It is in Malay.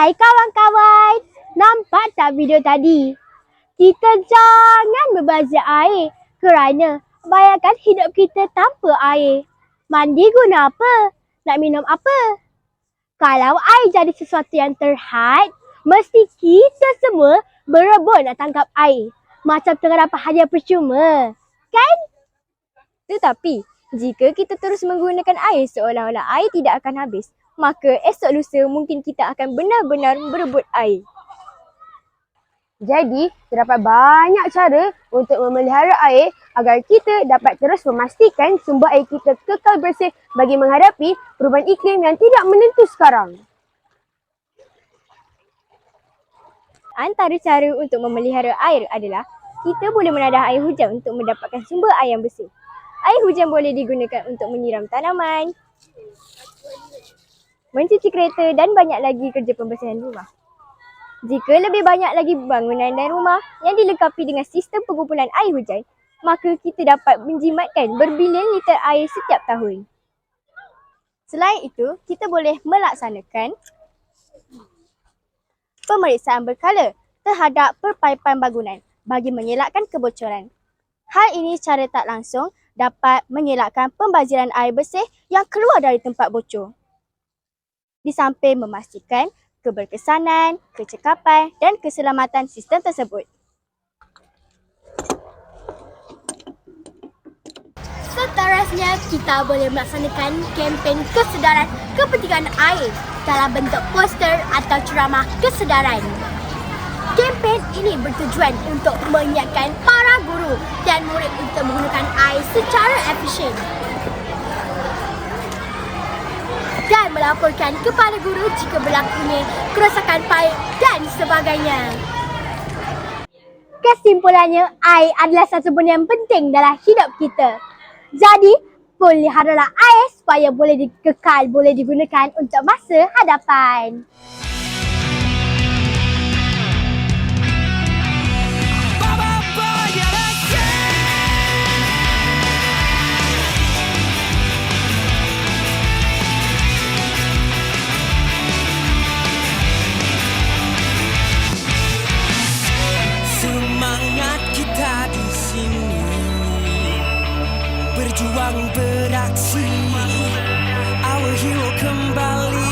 Hai kawan-kawan, nampak tak video tadi? Kita jangan berbazir air kerana bayangkan hidup kita tanpa air. Mandi guna apa? Nak minum apa? Kalau air jadi sesuatu yang terhad, mesti kita semua berebut nak tangkap air. Macam tengah dapat hadiah percuma, kan? Tetapi, jika kita terus menggunakan air seolah-olah air tidak akan habis, maka esok lusa mungkin kita akan benar-benar berebut air. Jadi, terdapat banyak cara untuk memelihara air agar kita dapat terus memastikan sumber air kita kekal bersih bagi menghadapi perubahan iklim yang tidak menentu sekarang. Antara cara untuk memelihara air adalah kita boleh menadah air hujan untuk mendapatkan sumber air yang bersih. Air hujan boleh digunakan untuk menyiram tanaman, mencuci kereta dan banyak lagi kerja pembersihan rumah. Jika lebih banyak lagi bangunan dan rumah yang dilengkapi dengan sistem pengumpulan air hujan, maka kita dapat menjimatkan berbilion liter air setiap tahun. Selain itu, kita boleh melaksanakan pemeriksaan berkala terhadap perpaipan bangunan bagi mengelakkan kebocoran. Hal ini secara tak langsung dapat mengelakkan pembaziran air bersih yang keluar dari tempat bocor. Di samping memastikan keberkesanan, kecekapan dan keselamatan sistem tersebut. Seterusnya, kita boleh melaksanakan kempen kesedaran kepentingan air dalam bentuk poster atau ceramah kesedaran. Kempen ini bertujuan untuk mengingatkan para guru dan murid untuk menggunakan air secara efisien dan melaporkan kepada guru jika berlakunya kerosakan paip dan sebagainya. Kesimpulannya, air adalah satu benda yang penting dalam hidup kita. Jadi, peliharalah air supaya boleh digunakan untuk masa hadapan. Semangat kita di sini berjuang beraksi, our hero kembali.